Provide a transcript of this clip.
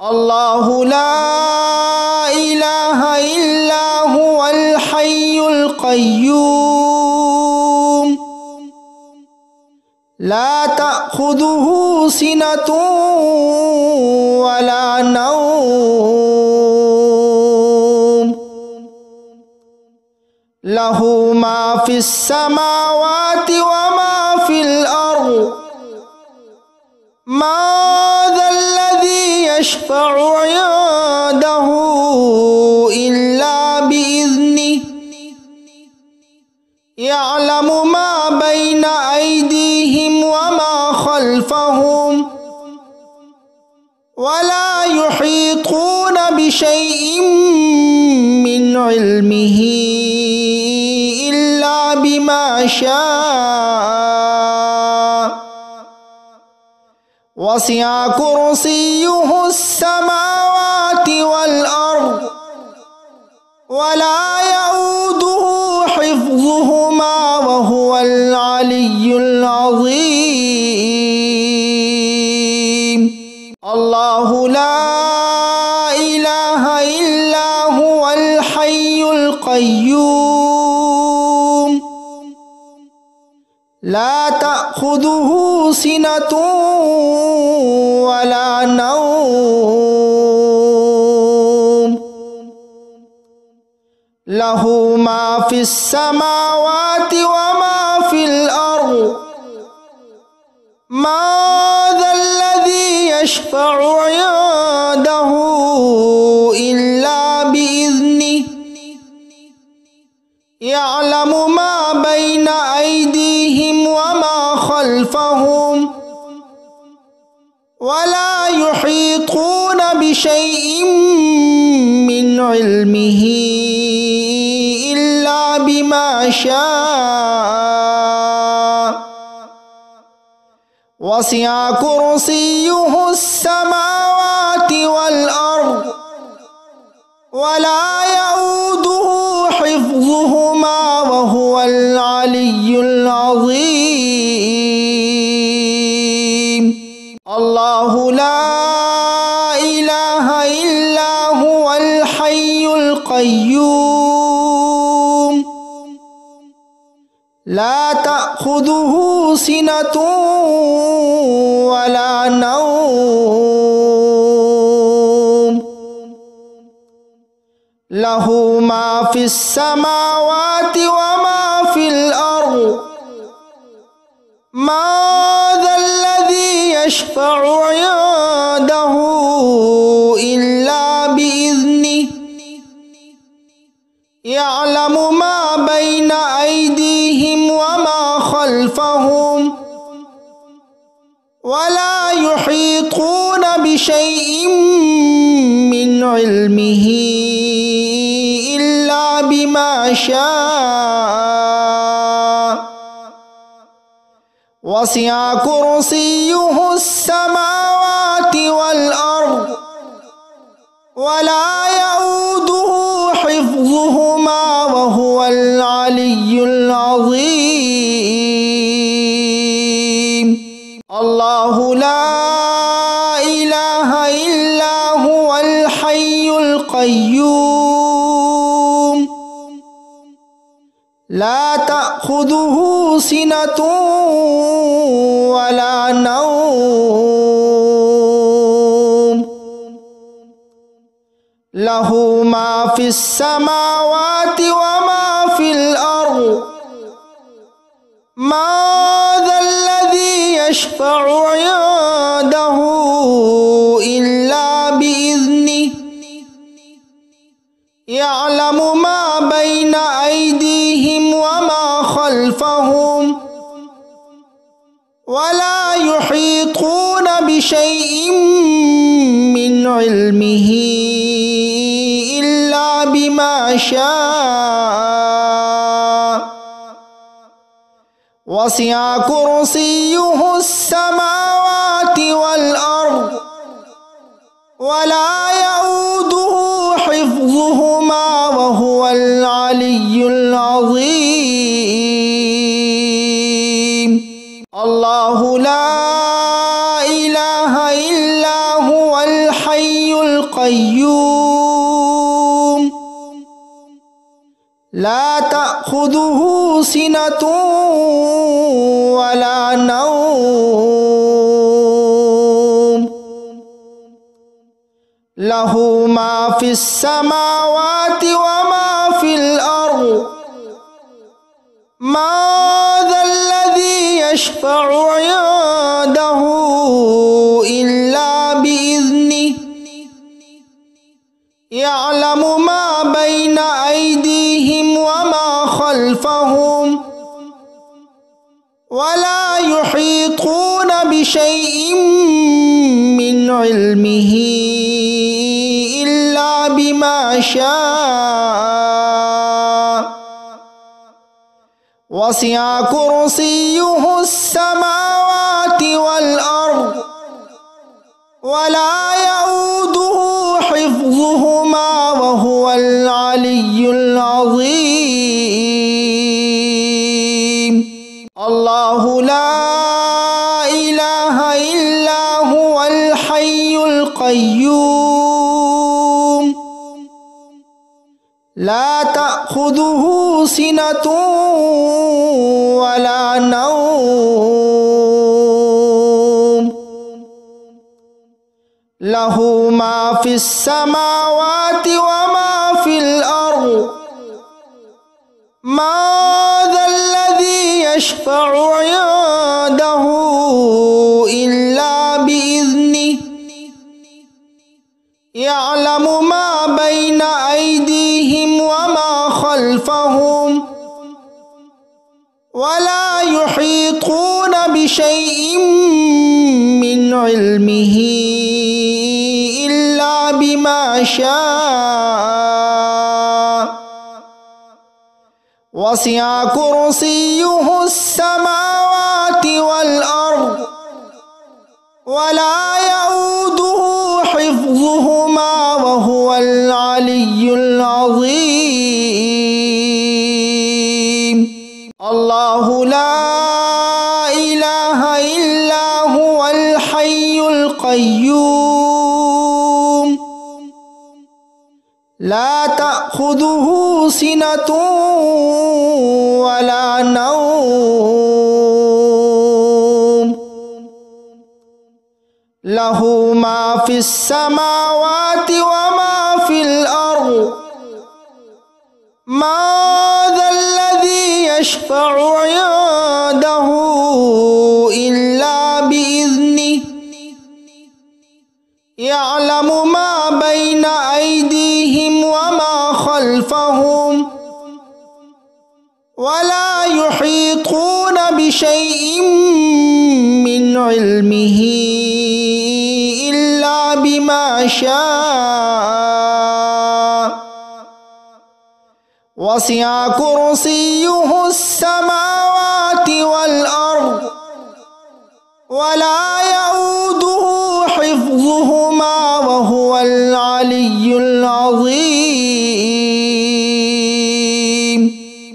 الله لا إله إلا هو الحي القيوم لا تأخذه سنة ولا نوم له ما في السماوات وما في الأرض ما ذا الذي يشفع عنده إلا بإذنه يعلم ما بين أيديهم وما خلفهم ولا يحيطون بشيء من علمه إلا بما شاء وسع كرسيه السماوات والأرض ولا يؤوده حفظهما وهو العلي العظيم الله لا إله إلا هو الحي القيوم لا تأخذه سنة ولا نوم له ما في السماوات وما في الأرض ما ذا الذي يشفع عنده إلا بإذنه يعلم ما بين أيديهم وما خلفهم ولا يحيطون بشيء من علمه إلا بما شاء وسع كرسيه السماوات والأرض ولا يؤوده حفظهما وهو العلي العظيم الله لا إله إلا هو الحي القيوم لا تأخذه سنة ولا نوم له ما في السماوات وما في الأرض ما ذا الذي يشفع عنده إلا بإذنه يعلم ما بين أيديهم وما خلفهم ولا يحيطون بشيء من علمه إلا بما شاء وسع كرسيه السماوات والأرض ولا يؤوده حفظهما وهو العلي العظيم الله لا إله إلا هو الحي القيوم لا تأخذه سنة ولا نوم له ما في السماوات وما في الأرض ما ذا الذي يشفع عنده إلا بإذنه يعلم ما بين أيديهم وما خلفهم ولا يحيطون بشيء من علمه إلا بما شاء وسع كرسيه السماوات والأرض ولا يؤوده حفظهما وهو العلي العظيم الله لا إله إلا هو الحي الحي القيوم لا تأخذه سنة ولا نوم له ما في السماوات وما في الأرض ما ذا الذي يشفع عنده إلا بإذنه يعلم ما بين أيديهم وما خلفهم ولا يحيطون بشيء من علمه إلا بما شاء وسع كرسيه السماوات والأرض ولا يؤوده حفظهما وهو العلي العظيم الله لا إله إلا هو الحي القيوم لا تأخذه سنة ولا نوم له ما في السماوات وما في الأرض ما ذا الذي يشفع عنده إلا بإذنه يعلم ما بين أيديهم وما خلفهم ولا يحيطون بشيء من علمه إلا بما شاء وسع كرسيه السماوات والأرض ولا يؤوده حفظهما وهو العلي العظيم الله لا إله إلا هو الحي القيوم لا تأخذه سنة ولا نوم له ما في السماوات وما في الأرض ما ذا الذي يشفع عنده إلا بإذنه يعلم ما بين أيديهم وما خلفهم ولا يحيطون بشيء من علمه إلا بما شاء وسع كرسيه السماوات والأرض ولا يؤوده حفظهما وهو العلي العظيم